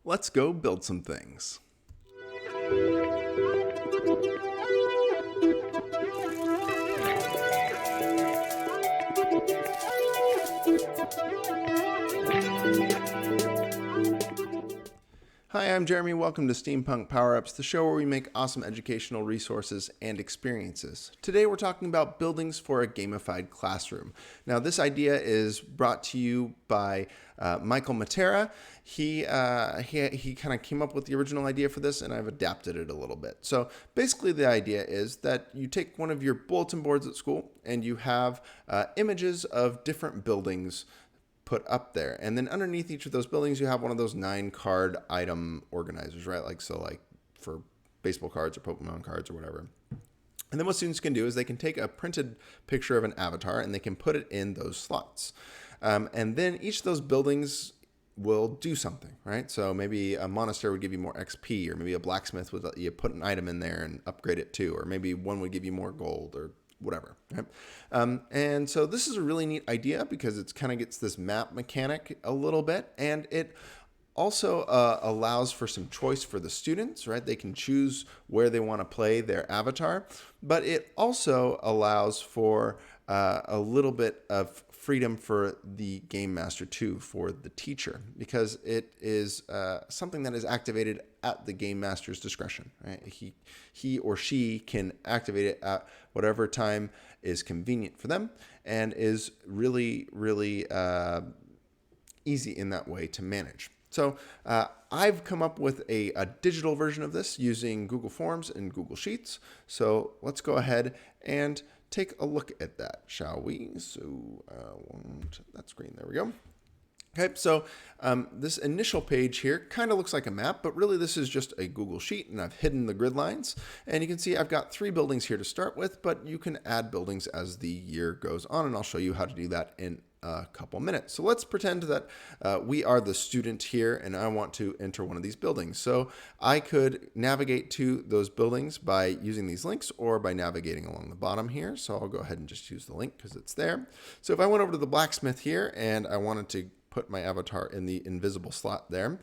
Let's go build some things. Hi, I'm Jeremy. Welcome to Steampunk Power-Ups, the show where we make awesome educational resources and experiences. Today we're talking about buildings for a gamified classroom. Now, this idea is brought to you by Michael Matera. He kind of came up with the original idea for this, and I've adapted it a little bit. So basically the idea is that you take one of your bulletin boards at school and you have images of different buildings put up there, and then underneath each of those buildings you have one of those 9-card item organizers, right? Like for baseball cards or Pokemon cards or whatever. And then what students can do is they can take a printed picture of an avatar and they can put it in those slots, and then each of those buildings will do something, right? So maybe a monastery would give you more XP, or maybe a blacksmith would let you put an item in there and upgrade it too, or maybe one would give you more gold or whatever. Right? And so this is a really neat idea because it kind of gets this map mechanic a little bit, and it also allows for some choice for the students, right? They can choose where they want to play their avatar, but it also allows for a little bit of freedom for the game master too, for the teacher, because it is something that is activated at the game master's discretion, right? He or she can activate it at whatever time is convenient for them, and is really, really easy in that way to manage. So I've come up with a digital version of this using Google Forms and Google Sheets. So let's go ahead and take a look at that, shall we? So that screen, there we go. Okay, so this initial page here kind of looks like a map, but really this is just a Google Sheet, and I've hidden the grid lines. And you can see I've got 3 buildings here to start with, but you can add buildings as the year goes on, and I'll show you how to do that in a couple minutes. So let's pretend that we are the student here, and I want to enter one of these buildings. So I could navigate to those buildings by using these links or by navigating along the bottom here. So I'll go ahead and just use the link because it's there. So if I went over to the blacksmith here and I wanted to put my avatar in the invisible slot there,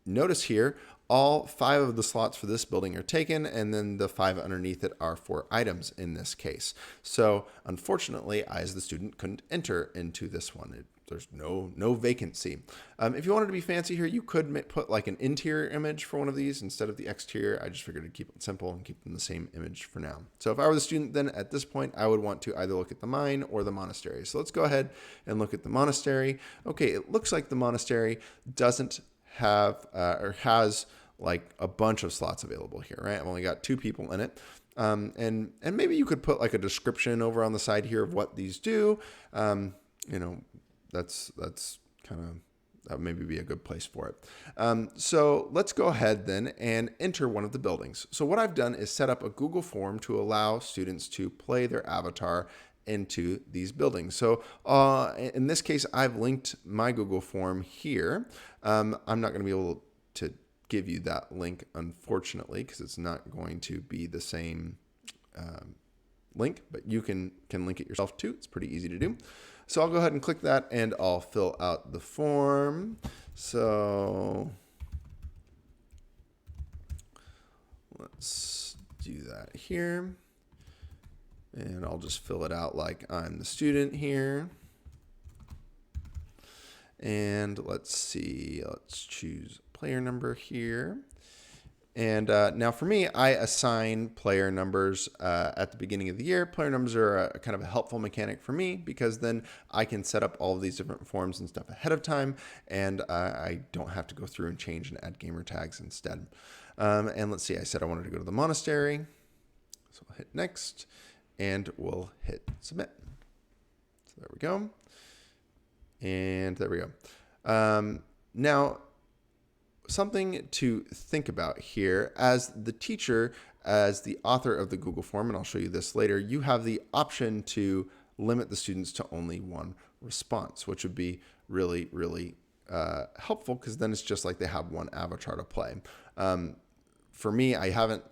notice here all 5 of the slots for this building are taken, and then the 5 underneath it are for items in this case. So unfortunately, I as the student couldn't enter into this one. There's no vacancy. If you wanted to be fancy here, you could put like an interior image for one of these instead of the exterior. I just figured to keep it simple and keep them the same image for now. So if I were the student, then at this point, I would want to either look at the mine or the monastery. So let's go ahead and look at the monastery. Okay, it looks like the monastery doesn't have or has like a bunch of slots available here, right? I've only got 2 people in it. And maybe you could put like a description over on the side here of what these do. That's kind of, that maybe be a good place for it. So let's go ahead then and enter one of the buildings. So what I've done is set up a Google form to allow students to play their avatar into these buildings. So in this case, I've linked my Google form here. I'm not going to be able to give you that link, unfortunately, because it's not going to be the same link, but you can link it yourself too. It's pretty easy to do. So I'll go ahead and click that, and I'll fill out the form. So let's do that here. And I'll just fill it out like I'm the student here. And let's see, let's choose player number here. And now for me, I assign player numbers at the beginning of the year. Player numbers are a kind of a helpful mechanic for me because then I can set up all of these different forms and stuff ahead of time, and I don't have to go through and change and add gamer tags instead. And let's see, I said I wanted to go to the monastery. So I'll hit next, and we'll hit submit. So there we go. And there we go. Now, something to think about here as the teacher, as the author of the Google form, and I'll show you this later, you have the option to limit the students to only one response, which would be really, really helpful because then it's just like they have one avatar to play. For me, I haven't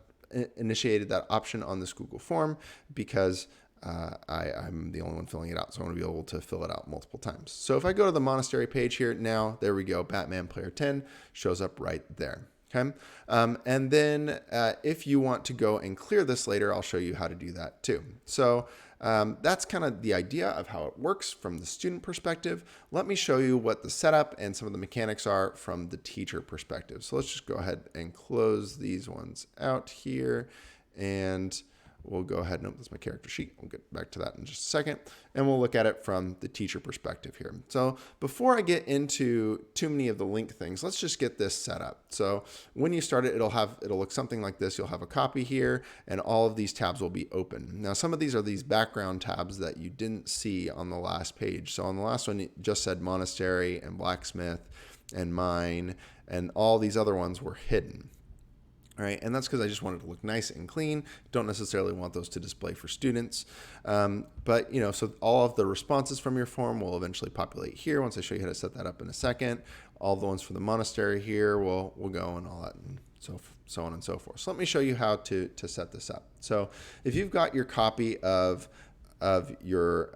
initiated that option on this Google form because I'm the only one filling it out, so I want to be able to fill it out multiple times. So if I go to the monastery page here now, there we go, Batman Player 10 shows up right there. Okay, and then if you want to go and clear this later, I'll show you how to do that too. So that's kind of the idea of how it works from the student perspective. Let me show you what the setup and some of the mechanics are from the teacher perspective. So let's just go ahead and close these ones out here, and we'll go ahead and open this my character sheet. We'll get back to that in just a second, and we'll look at it from the teacher perspective here. So before I get into too many of the link things, let's just get this set up. So when you start it, it'll look something like this. You'll have a copy here, and all of these tabs will be open. Now, some of these are these background tabs that you didn't see on the last page. So on the last one, it just said monastery and blacksmith and mine, and all these other ones were hidden. All right, and that's because I just want it to look nice and clean. Don't necessarily want those to display for students. But, so all of the responses from your form will eventually populate here once I show you how to set that up in a second. All the ones for the monastery here will go and all that, and so on and so forth. So let me show you how to set this up. So if you've got your copy of your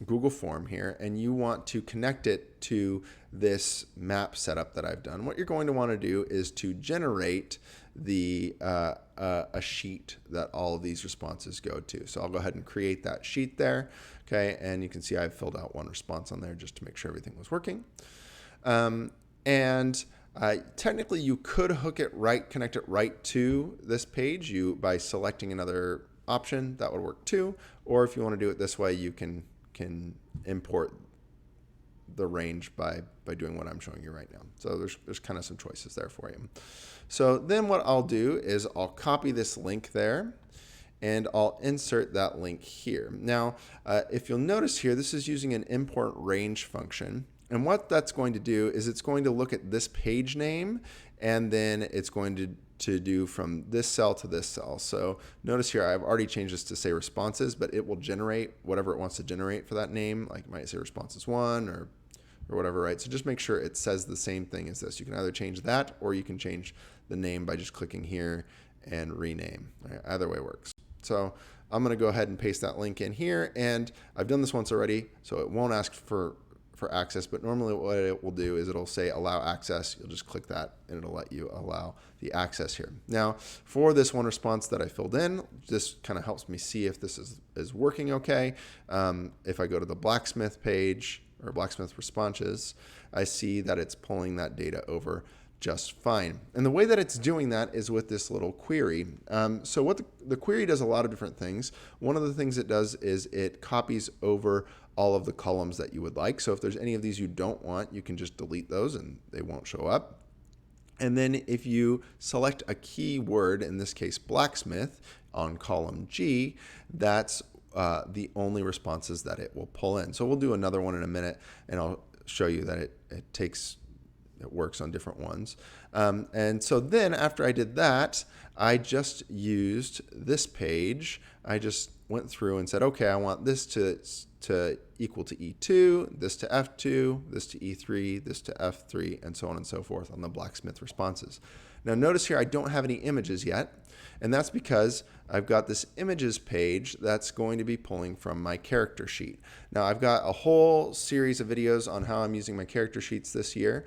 Google form here, and you want to connect it to this map setup that I've done, what you're going to want to do is to generate a sheet that all of these responses go to. So I'll go ahead and create that sheet there. Okay, and you can see I've filled out one response on there just to make sure everything was working. Technically, you could connect it right to this page by selecting another option. That would work too. Or if you want to do it this way, you can import the range by doing what I'm showing you right now. So there's kind of some choices there for you. So then what I'll do is I'll copy this link there, and I'll insert that link here. Now, if you'll notice here, this is using an import range function. And what that's going to do is it's going to look at this page name, and then it's going to do from this cell to this cell. So notice here, I've already changed this to say responses, but it will generate whatever it wants to generate for that name. Like it might say responses 1 or whatever, right? So just make sure it says the same thing as this. You can either change that, or you can change the name by just clicking here and rename. Right? Either way works. So I'm going to go ahead and paste that link in here, and I've done this once already, so it won't ask for access, but normally what it will do is it'll say allow access. You'll just click that, and it'll let you allow the access here. Now, for this one response that I filled in, this kind of helps me see if this is working okay. If I go to the blacksmith page, or blacksmith responses, I see that it's pulling that data over just fine. And the way that it's doing that is with this little query. So what the query does a lot of different things. One of the things it does is it copies over all of the columns that you would like. So if there's any of these you don't want, you can just delete those and they won't show up. And then if you select a keyword, in this case blacksmith, on column G, that's the only responses that it will pull in. So we'll do another one in a minute, and I'll show you that it works on different ones. And so then after I did that, I just used this page. I just went through and said, okay, I want this to equal to E2, this to F2, this to E3, this to F3, and so on and so forth on the blacksmith responses. Now notice here I don't have any images yet, and that's because I've got this images page that's going to be pulling from my character sheet. Now I've got a whole series of videos on how I'm using my character sheets this year.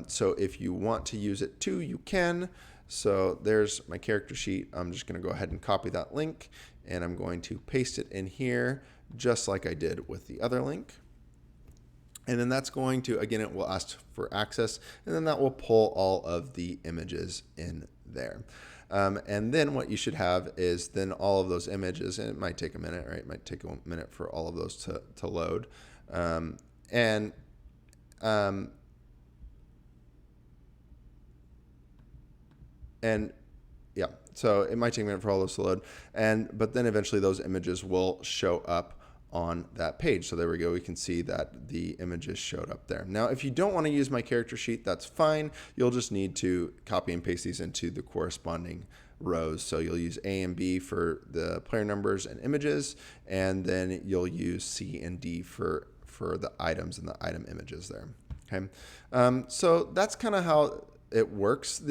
So if you want to use it too, you can. So there's my character sheet. I'm just going to go ahead and copy that link, and I'm going to paste it in here just like I did with the other link. And then that's going to, again, it will ask for access, and then that will pull all of the images in there. And then what you should have is then all of those images, and it might take a minute, right? It might take a minute for all of those to load. And yeah, so it might take a minute for all those to load. But then eventually those images will show up on that page. So there we go. We can see that the images showed up there. Now, if you don't want to use my character sheet, that's fine. You'll just need to copy and paste these into the corresponding rows. So you'll use A and B for the player numbers and images, and then you'll use C and D for the items and the item images there. Okay. So that's kind of how it works.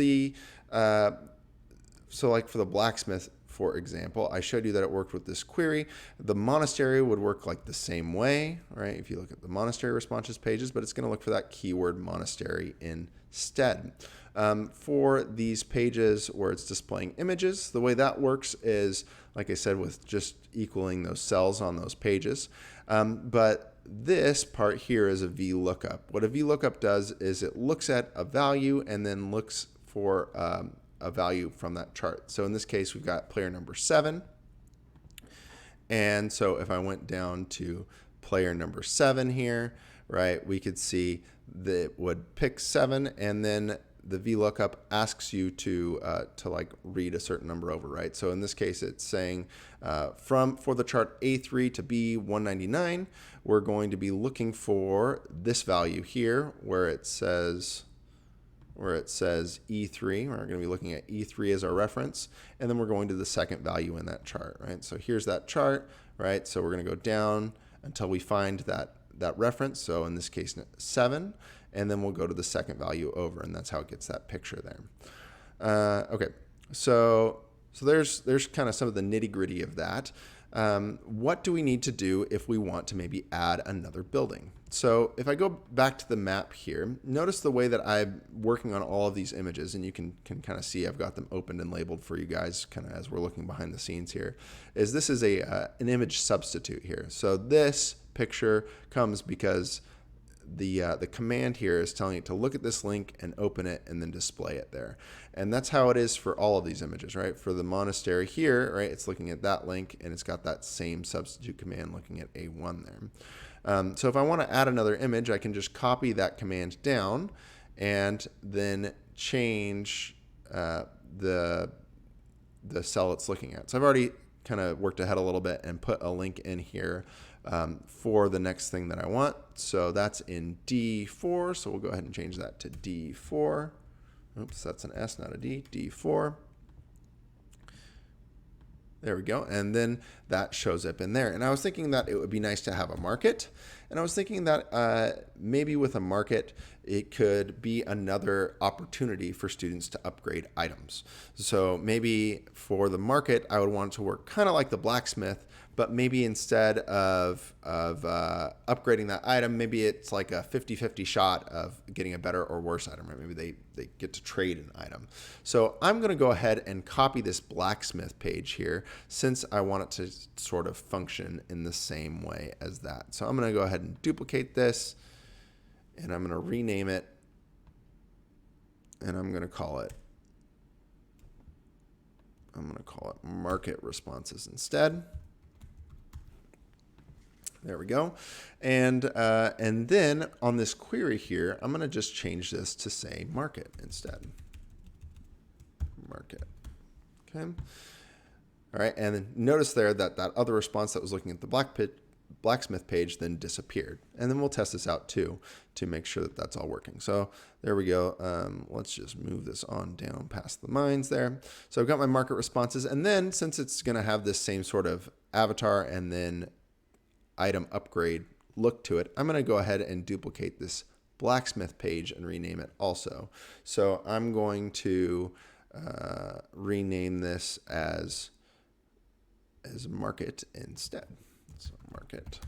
So like for the blacksmith, for example, I showed you that it worked with this query. The monastery would work like the same way, right? If you look at the monastery responses pages, but it's going to look for that keyword monastery instead. For these pages where it's displaying images, the way that works is, like I said, with just equaling those cells on those pages. But this part here is a Vlookup. What a Vlookup does is it looks at a value and then looks for a value from that chart. So in this case, we've got player number 7. And so if I went down to player number 7 here, right, we could see that it would pick 7, and then the Vlookup asks you to like read a certain number over, right? So in this case, it's saying for the chart A3 to B199, we're going to be looking for this value here where it says E3. We're going to be looking at E3 as our reference, and then we're going to the second value in that chart, right? So here's that chart, right? So we're going to go down until we find that reference. So in this case, 7, and then we'll go to the second value over, and that's how it gets that picture there. Okay, so there's kind of some of the nitty-gritty of that. What do we need to do if we want to maybe add another building? So if I go back to the map here, notice the way that I'm working on all of these images, and you can kind of see I've got them opened and labeled for you guys kind of as we're looking behind the scenes here, is this is an image substitute here. So this picture comes because the command here is telling it to look at this link and open it and then display it there. And that's how it is for all of these images, right? For the monastery here, right, it's looking at that link and it's got that same substitute command looking at A1 there. So if I want to add another image, I can just copy that command down and then change the cell it's looking at. So I've already kind of worked ahead a little bit and put a link in here for the next thing that I want. So that's in D4. So we'll go ahead and change that to D4. Oops, that's an S, not a D. D4. There we go. And then that shows up in there. And I was thinking that it would be nice to have a market. And I was thinking that maybe with a market, it could be another opportunity for students to upgrade items. So maybe for the market, I would want it to work kind of like the blacksmith, but maybe instead of upgrading that item, maybe it's like a 50-50 shot of getting a better or worse item, right? Maybe they get to trade an item. So I'm going to go ahead and copy this blacksmith page here since I want it to sort of function in the same way as that. So I'm going to go ahead and duplicate this, and I'm going to rename it, and I'm going to call it market responses instead. There we go. And then on this query here, I'm going to just change this to say market instead. Market. Okay. All right. And then notice there that that other response that was looking at the blacksmith page then disappeared. And then we'll test this out too to make sure that that's all working. So there we go. Let's just move this on down past the mines there. So I've got my market responses. And then since it's going to have this same sort of avatar and then item upgrade look to it, I'm going to go ahead and duplicate this blacksmith page and rename it also. So I'm going to rename this as market instead. So market.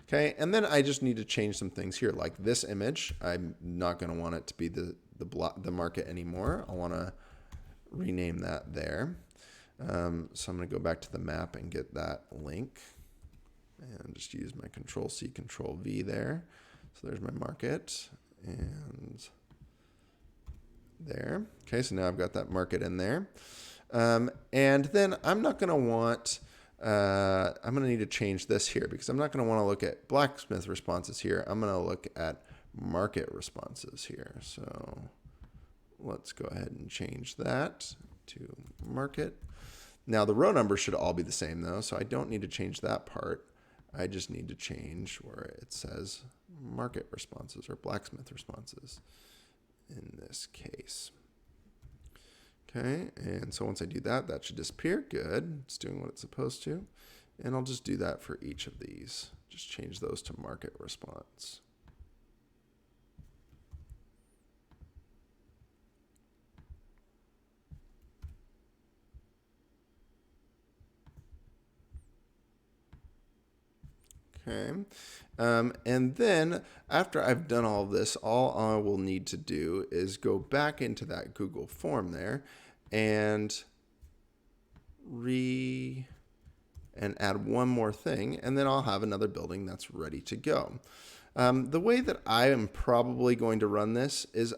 Okay, and then I just need to change some things here, like this image. I'm not going to want it to be the market anymore. I want to rename that there. So I'm going to go back to the map and get that link. And just use my Control-C, Control-V there. So there's my market. And there. Okay, so now I've got that market in there. And then I'm not going to want, I'm going to need to change this here because I'm not going to want to look at blacksmith responses here. I'm going to look at market responses here. So let's go ahead and change that to market. Now the row numbers should all be the same though, so I don't need to change that part. I just need to change where it says market responses or blacksmith responses in this case. Okay, and so once I do that, that should disappear. Good, it's doing what it's supposed to. And I'll just do that for each of these. Just change those to market response. Okay. And then after I've done all of this, all I will need to do is go back into that Google form there and add one more thing, and then I'll have another building that's ready to go. The way that I am probably going to run this is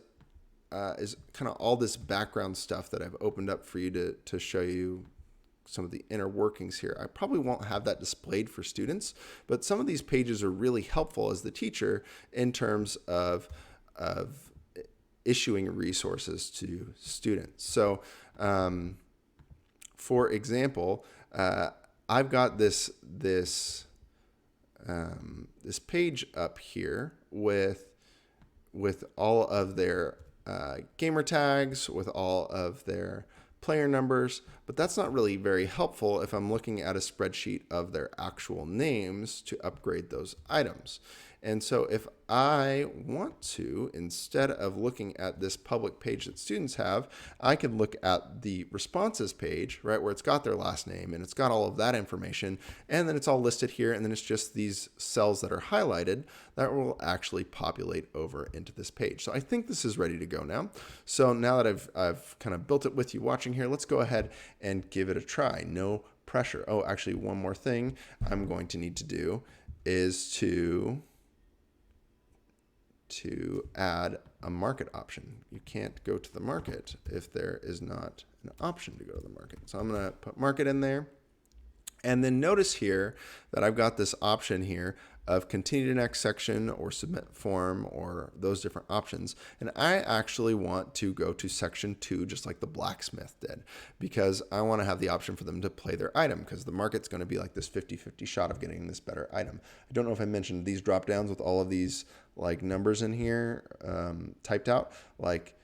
kind of all this background stuff that I've opened up for you to show you some of the inner workings here. I probably won't have that displayed for students, but some of these pages are really helpful as the teacher in terms of issuing resources to students. So, for example, I've got this page up here with all of their gamer tags, with all of their player numbers, but that's not really very helpful if I'm looking at a spreadsheet of their actual names to upgrade those items. And so if I want to, instead of looking at this public page that students have, I can look at the responses page, right, where it's got their last name and it's got all of that information, and then it's all listed here, and then it's just these cells that are highlighted that will actually populate over into this page. So I think this is ready to go now. So now that I've kind of built it with you watching here, let's go ahead and give it a try. No pressure. Oh, actually, one more thing I'm going to need to do is to add a market option. You can't go to the market if there is not an option to go to the market. So I'm going to put market in there. And then notice here that I've got this option here of continue to next section or submit form or those different options. And I actually want to go to section 2 just like the blacksmith did, because I want to have the option for them to play their item, because the market's going to be like this 50-50 shot of getting this better item. I don't know if I mentioned these drop downs with all of these like numbers in here typed out. Like,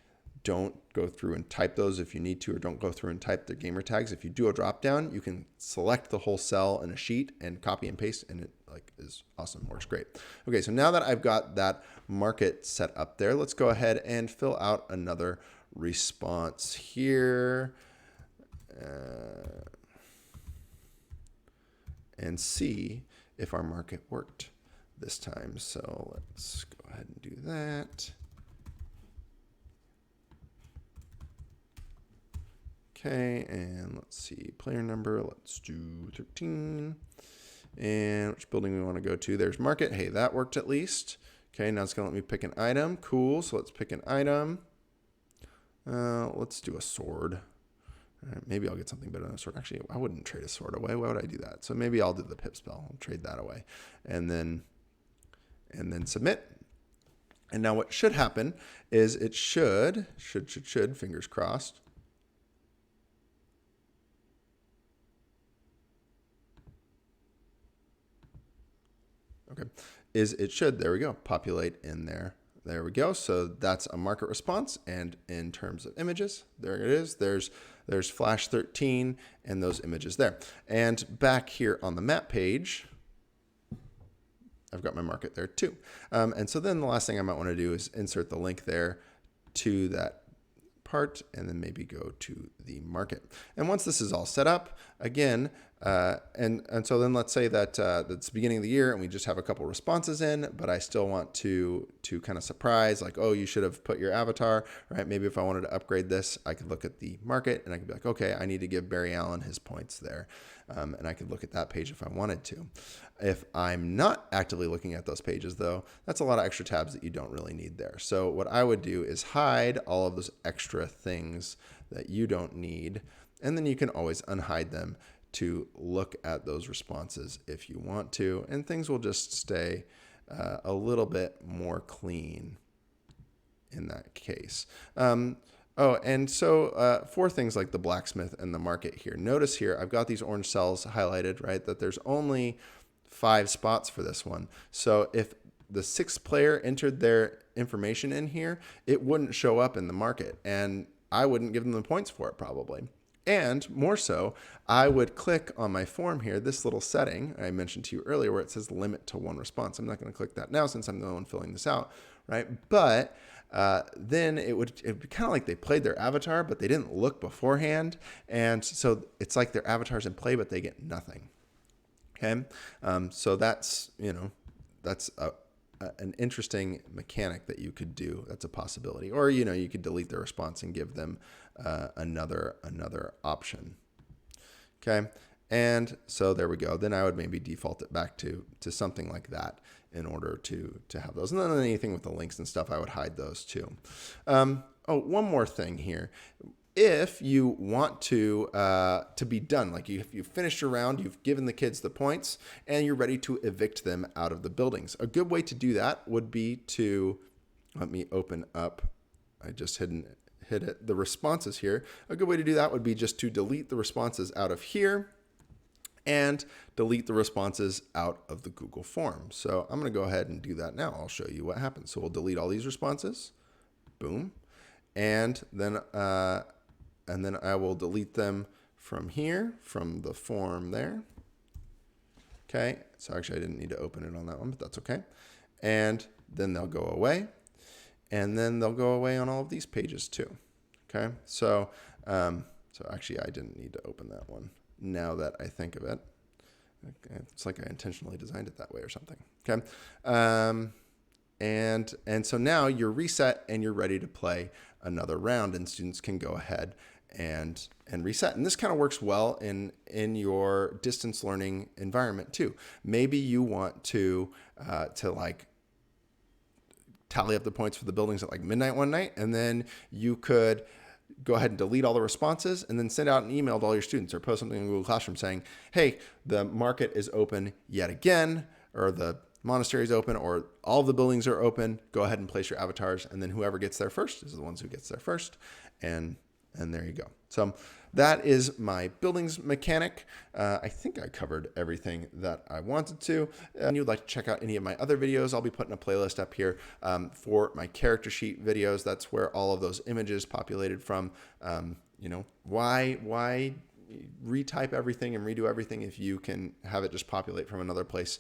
don't go through and type those if you need to, or don't go through and type the gamer tags. If you do a drop down, you can select the whole cell in a sheet and copy and paste, and it like is awesome, works great. Okay, so now that I've got that market set up there, let's go ahead and fill out another response here and see if our market worked this time. So let's go ahead and do that. Okay, and let's see, player number, let's do 13. And which building we want to go to? There's market. Hey, that worked at least. Okay, now it's going to let me pick an item. Cool, so let's pick an item. Let's do a sword. All right, maybe I'll get something better than a sword. Actually, I wouldn't trade a sword away. Why would I do that? So maybe I'll do the pip spell. I'll trade that away. And then submit. And now what should happen is it should, fingers crossed, okay, it should, there we go, populate in there. There we go. So that's a market response. And in terms of images, there it is. There's Flash 13 and those images there. And back here on the map page, I've got my market there too. And so then the last thing I might want to do is insert the link there to that part, and then maybe go to the market. And once this is all set up, again, and so then let's say that it's the beginning of the year and we just have a couple responses in, but I still want to kind of surprise, like, oh, you should have put your avatar, right? Maybe if I wanted to upgrade this, I could look at the market and I could be like, okay, I need to give Barry Allen his points there. And I could look at that page if I wanted to. If I'm not actively looking at those pages, though, that's a lot of extra tabs that you don't really need there. So what I would do is hide all of those extra things that you don't need, and then you can always unhide them to look at those responses if you want to, and things will just stay a little bit more clean in that case. Oh, and so for things like the blacksmith and the market here, notice here I've got these orange cells highlighted, right, that there's only 5 spots for this one. So if the 6th player entered their information in here, it wouldn't show up in the market, and I wouldn't give them the points for it probably. And more so, I would click on my form here, this little setting I mentioned to you earlier where it says limit to 1 response. I'm not going to click that now since I'm the one filling this out, right? But then it would be kind of like they played their avatar, but they didn't look beforehand. And so it's like their avatar's in play, but they get nothing. Okay. So that's, that's an interesting mechanic that you could do. That's a possibility. Or, you could delete the response and give them another option. Okay. And so there we go. Then I would maybe default it back to something like that in order to have those. And then anything with the links and stuff, I would hide those too. One more thing here. If you want to be done, like you've finished your round, you've given the kids the points, and you're ready to evict them out of the buildings. A good way to do that would be to, let me open up, I just hit it, the responses here. A good way to do that would be just to delete the responses out of here and delete the responses out of the Google form. So I'm going to go ahead and do that now. I'll show you what happens. So we'll delete all these responses. Boom. And then I will delete them from here, from the form there. Okay, so actually I didn't need to open it on that one, but that's okay. And then they'll go away. And then they'll go away on all of these pages too. Okay, so actually I didn't need to open that one now that I think of it. It's like I intentionally designed it that way or something. Okay, and so now you're reset and you're ready to play another round, and students can go ahead and reset. And this kind of works well in your distance learning environment too. Maybe you want to like tally up the points for the buildings at like midnight one night, and then you could go ahead and delete all the responses and then send out an email to all your students or post something in Google Classroom saying, hey, the market is open yet again, or the monastery is open, or all of the buildings are open. Go ahead and place your avatars, and then whoever gets there first is the ones who gets there first. And there you go. So that is my buildings mechanic. I think I covered everything that I wanted to. And you'd like to check out any of my other videos, I'll be putting a playlist up here for my character sheet videos. That's where all of those images populated from. Why retype everything and redo everything if you can have it just populate from another place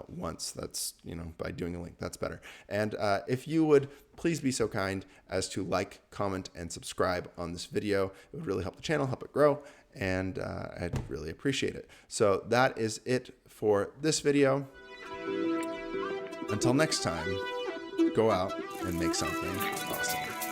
once? That's, by doing a link, that's better. And if you would please be so kind as to like, comment, and subscribe on this video. It would really help the channel, help it grow, and I'd really appreciate it. So that is it for this video. Until next time, go out and make something awesome.